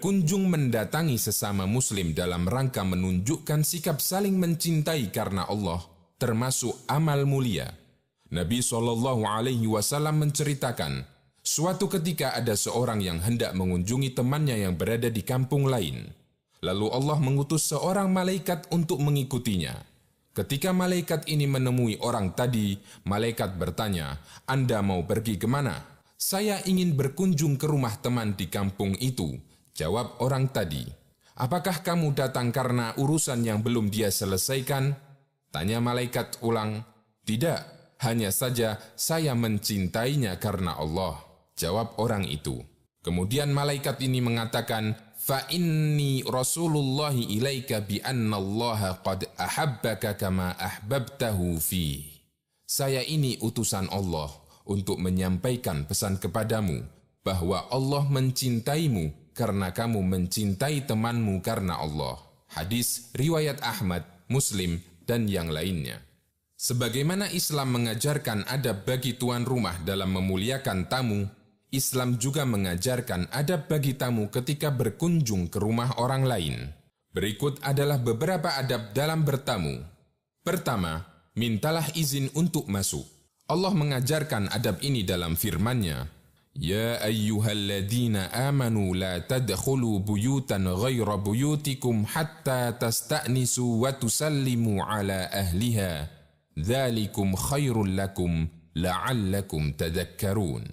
berkunjung mendatangi sesama muslim dalam rangka menunjukkan sikap saling mencintai karena Allah termasuk amal mulia. Nabi SAW menceritakan, suatu ketika ada seorang yang hendak mengunjungi temannya yang berada di kampung lain. Lalu Allah mengutus seorang malaikat untuk mengikutinya. Ketika malaikat ini menemui orang tadi, malaikat bertanya, "Anda mau pergi kemana?" "Saya ingin berkunjung ke rumah teman di kampung itu," jawab orang tadi. "Apakah kamu datang karena urusan yang belum dia selesaikan?" Tanya malaikat ulang. "Tidak, hanya saja saya mencintainya karena Allah," jawab orang itu. Kemudian malaikat ini mengatakan, "Fa inni rasulullahi ilaika bi anna Allah qad ahabbaka kama ahbabtahu fi." Saya ini utusan Allah untuk menyampaikan pesan kepadamu bahwa Allah mencintaimu karena kamu mencintai temanmu karena Allah. Hadis riwayat Ahmad, Muslim, dan yang lainnya. Sebagaimana Islam mengajarkan adab bagi tuan rumah dalam memuliakan tamu, Islam juga mengajarkan adab bagi tamu ketika berkunjung ke rumah orang lain. Berikut adalah beberapa adab dalam bertamu. Pertama, mintalah izin untuk masuk. Allah mengajarkan adab ini dalam firman-Nya, "Ya ayyuhalladzina amanu la tadkhulu buyutan ghaira buyutikum hatta tasta'nisu wa tusallimu ala ahliha. Dzalikum khairul lakum la'allakum tadhakkarun."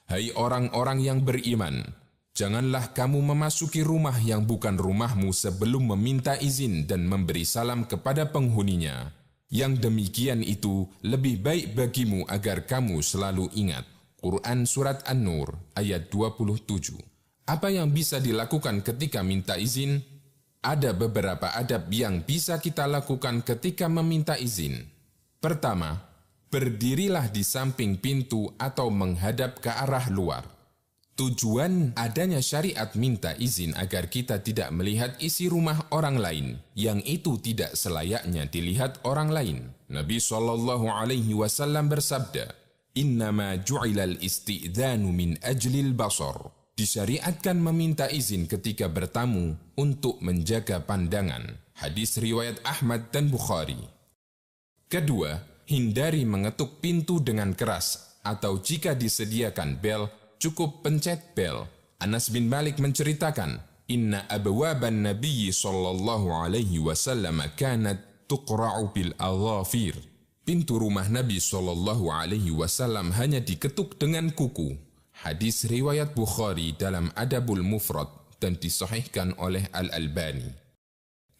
Hai orang-orang yang beriman, janganlah kamu memasuki rumah yang bukan rumahmu sebelum meminta izin dan memberi salam kepada penghuninya. Yang demikian itu lebih baik bagimu agar kamu selalu ingat. Quran Surat An-Nur ayat 27. Apa yang bisa dilakukan ketika minta izin? Ada beberapa adab yang bisa kita lakukan ketika meminta izin. Pertama, berdirilah di samping pintu atau menghadap ke arah luar. Tujuan adanya syariat minta izin agar kita tidak melihat isi rumah orang lain yang itu tidak selayaknya dilihat orang lain. Nabi SAW bersabda, "Innama ju'ilal isti'dzanu min ajlil basar." Disyariatkan meminta izin ketika bertamu untuk menjaga pandangan. Hadis riwayat Ahmad dan Bukhari. Kedua, hindari mengetuk pintu dengan keras, atau jika disediakan bel, cukup pencet bel. Anas bin Malik menceritakan, "Inna abwaban Nabi sallallahu alaihi wasallam kanat tuqra'u bil adhafir." Pintu rumah Nabi sallallahu alaihi wasallam hanya diketuk dengan kuku. Hadis riwayat Bukhari dalam Adabul Mufrad dan disahihkan oleh Al-Albani.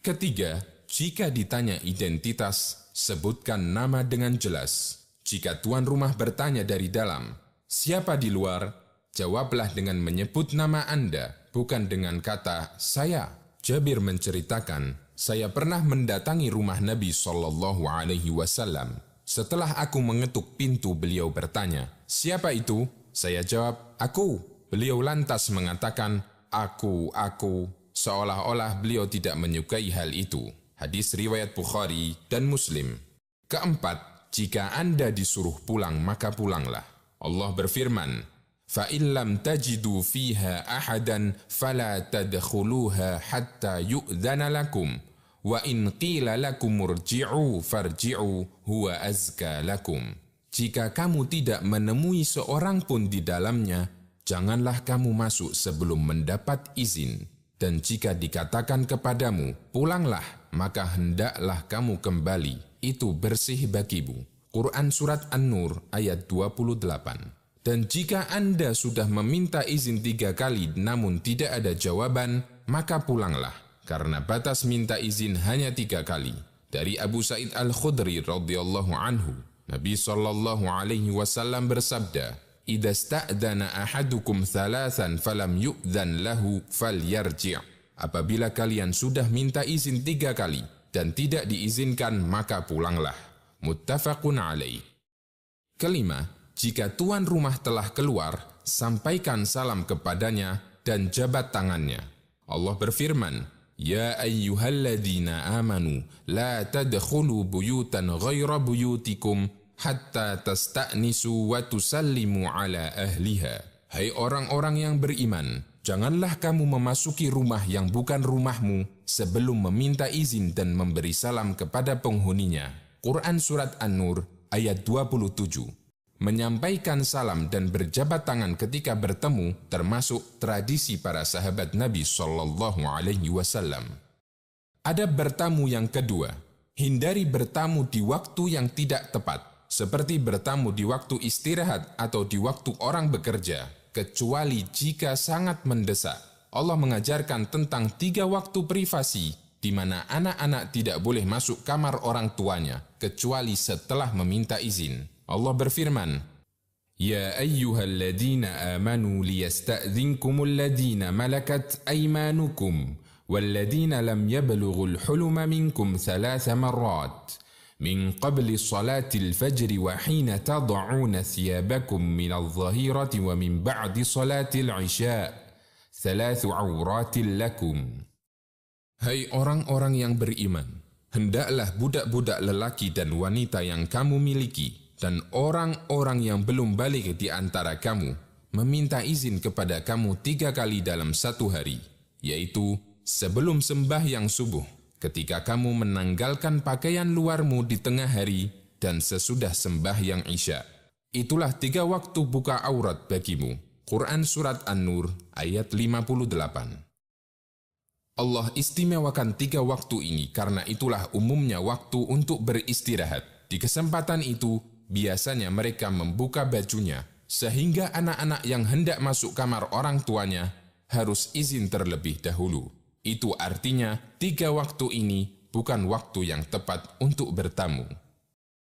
Ketiga, jika ditanya identitas, sebutkan nama dengan jelas. Jika tuan rumah bertanya dari dalam, "Siapa di luar?" jawablah dengan menyebut nama Anda, bukan dengan kata "saya." Jabir menceritakan, "Saya pernah mendatangi rumah Nabi SAW. Setelah aku mengetuk pintu, beliau bertanya, 'Siapa itu?' Saya jawab, 'Aku.' Beliau lantas mengatakan, 'Aku,' seolah-olah beliau tidak menyukai hal itu." Hadis riwayat Bukhari dan Muslim. Keempat, jika Anda disuruh pulang, maka pulanglah. Allah berfirman, "Fa'in lam tajidu fiha ahadan fala tadkhuluha hatta yu'dzana lakum wa in qila lakum urji'u farji'u huwa azka lakum." Jika kamu tidak menemui seorang pun di dalamnya, janganlah kamu masuk sebelum mendapat izin. Dan jika dikatakan kepadamu, "Pulanglah," maka hendaklah kamu kembali, itu bersih bagimu. Quran Surat An-Nur ayat 28. Dan jika Anda sudah meminta izin 3 kali namun tidak ada jawaban, maka pulanglah, karena batas minta izin hanya 3 kali. Dari Abu Sa'id Al-Khudri radhiyallahu anhu, Nabi SAW bersabda, "Idza sta'dana ahadukum thalathan falam yu'dhan lahu falyarji'." Apabila kalian sudah minta izin 3 kali dan tidak diizinkan, maka pulanglah. Muttafaqun alaih. Kelima, jika tuan rumah telah keluar, sampaikan salam kepadanya dan jabat tangannya. Allah berfirman, "Ya ayyuhalladzina amanu la tadkhulu buyutan ghaira buyutikum hatta tasta'nisu wa tusallimu ala ahliha." Hai orang-orang yang beriman, janganlah kamu memasuki rumah yang bukan rumahmu sebelum meminta izin dan memberi salam kepada penghuninya. Quran Surat An-Nur ayat 27. Menyampaikan salam dan berjabat tangan ketika bertemu termasuk tradisi para sahabat Nabi SAW. Adab bertamu yang kedua, hindari bertamu di waktu yang tidak tepat, seperti bertamu di waktu istirahat atau di waktu orang bekerja, kecuali jika sangat mendesak. Allah mengajarkan tentang 3 waktu privasi, di mana anak-anak tidak boleh masuk kamar orang tuanya, kecuali setelah meminta izin. Allah berfirman, Ya ayyuhalladzina amanu liyasta'dzinkumul ladzina malakat aymanukum walladzina lam yablughul huluma minkum 3 marrat min qabli salatil fajri wa hina tad'una thiyabakum minadh dhahirati wa min ba'di salatil isya' 3 awratil lakum. Hai orang-orang yang beriman, hendaklah budak-budak lelaki dan wanita yang kamu miliki dan orang-orang yang belum balik di antara kamu meminta izin kepada kamu 3 kali dalam 1 hari, yaitu sebelum sembahyang subuh, ketika kamu menanggalkan pakaian luarmu di tengah hari, dan sesudah sembahyang isya. Itulah 3 waktu buka aurat bagimu. Quran Surat An-Nur ayat 58. Allah istimewakan 3 waktu ini karena itulah umumnya waktu untuk beristirahat. Di kesempatan itu, biasanya mereka membuka bajunya, sehingga anak-anak yang hendak masuk kamar orang tuanya harus izin terlebih dahulu. Itu artinya 3 waktu ini bukan waktu yang tepat untuk bertamu.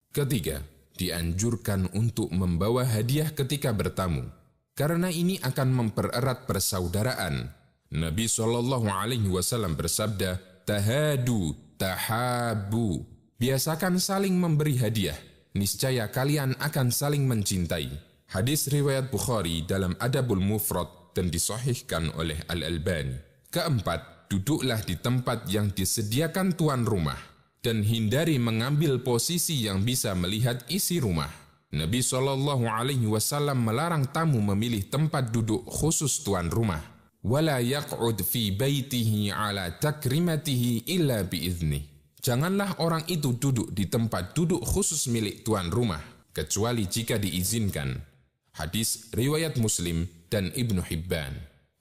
Ketiga, dianjurkan untuk membawa hadiah ketika bertamu, karena ini akan mempererat persaudaraan. Nabi SAW bersabda, Tahadu, tahabu. Biasakan saling memberi hadiah, niscaya kalian akan saling mencintai. Hadis riwayat Bukhari dalam Adabul Mufrad dan disahihkan oleh Al-Albani. Keempat, duduklah di tempat yang disediakan tuan rumah dan hindari mengambil posisi yang bisa melihat isi rumah. Nabi SAW melarang tamu memilih tempat duduk khusus tuan rumah. Wala yaq'ud fi baitihi ala takrimatihi illa biiznih. Janganlah orang itu duduk di tempat duduk khusus milik tuan rumah, kecuali jika diizinkan. Hadis riwayat Muslim dan Ibnu Hibban.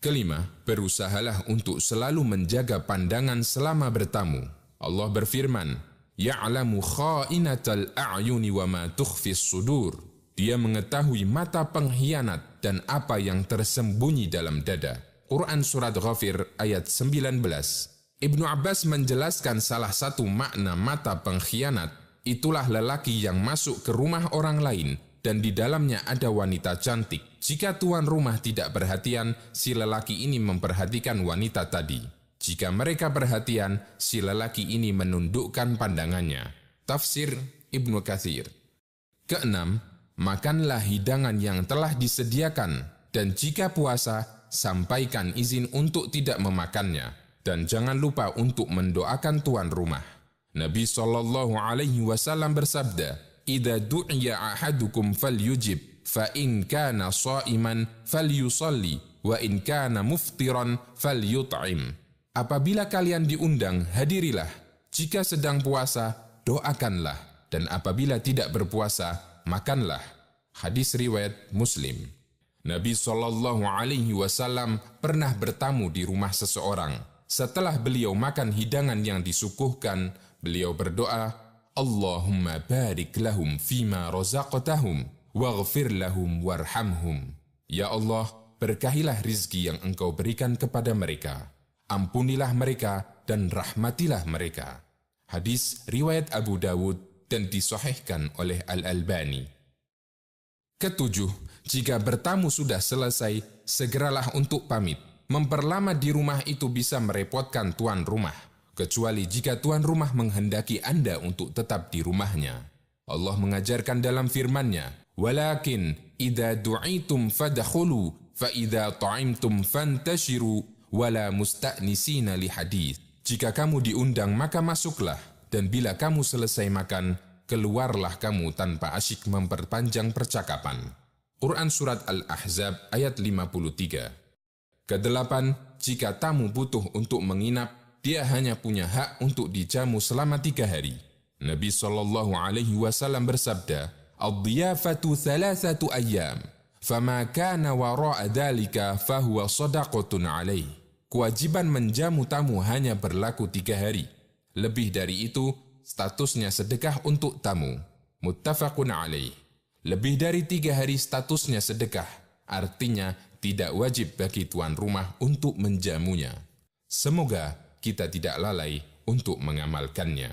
Kelima, berusahalah untuk selalu menjaga pandangan selama bertamu. Allah berfirman, Ya'lamu kha'inatal a'yuni wa ma tukhfis sudur. Dia mengetahui mata pengkhianat dan apa yang tersembunyi dalam dada. Quran Surat Ghafir ayat 19. Ibnu Abbas menjelaskan salah satu makna mata pengkhianat, itulah lelaki yang masuk ke rumah orang lain dan di dalamnya ada wanita cantik. Jika tuan rumah tidak perhatian, si lelaki ini memperhatikan wanita tadi. Jika mereka perhatian, si lelaki ini menundukkan pandangannya. Tafsir Ibnu Katsir. Keenam, makanlah hidangan yang telah disediakan, dan jika puasa, sampaikan izin untuk tidak memakannya. Dan jangan lupa untuk mendoakan tuan rumah. Nabi SAW bersabda, Idza du'iya ahadukum falyujib, fa in kana sha'iman falyusalli, wa in kana muftiran falyut'im. Apabila kalian diundang, hadirilah. Jika sedang puasa, doakanlah. Dan apabila tidak berpuasa, makanlah. Hadis riwayat Muslim. Nabi SAW pernah bertamu di rumah seseorang. Setelah beliau makan hidangan yang disuguhkan, beliau berdoa, Allahumma barik lahum fima razaqtahum, waghfir lahum warhamhum. Ya Allah, berkahilah rizki yang Engkau berikan kepada mereka. Ampunilah mereka dan rahmatilah mereka. Hadis riwayat Abu Dawud dan disahihkan oleh Al-Albani. Ketujuh, jika bertamu sudah selesai, segeralah untuk pamit. Memperlama di rumah itu bisa merepotkan tuan rumah, kecuali jika tuan rumah menghendaki Anda untuk tetap di rumahnya. Allah mengajarkan dalam firman-Nya, Walakin idza du'itum fadkhulu fa idza ta'imtum fantashiru wala musta'nisina li hadits. Jika kamu diundang maka masuklah, dan bila kamu selesai makan, keluarlah kamu tanpa asyik memperpanjang percakapan. Quran Surat Al-Ahzab ayat 53. Kedelapan, jika tamu butuh untuk menginap, dia hanya punya hak untuk dijamu selama 3 hari. Nabi SAW bersabda, "Ad-diyafatu 3 ayyam, fama kana wara'a dhalika fahuwa shadaqatun alaih." Kewajiban menjamu tamu hanya berlaku 3 hari. Lebih dari itu, statusnya sedekah untuk tamu. Muttafaqun alaih. Lebih dari 3 hari statusnya sedekah, artinya tidak wajib bagi tuan rumah untuk menjamunya. Semoga kita tidak lalai untuk mengamalkannya.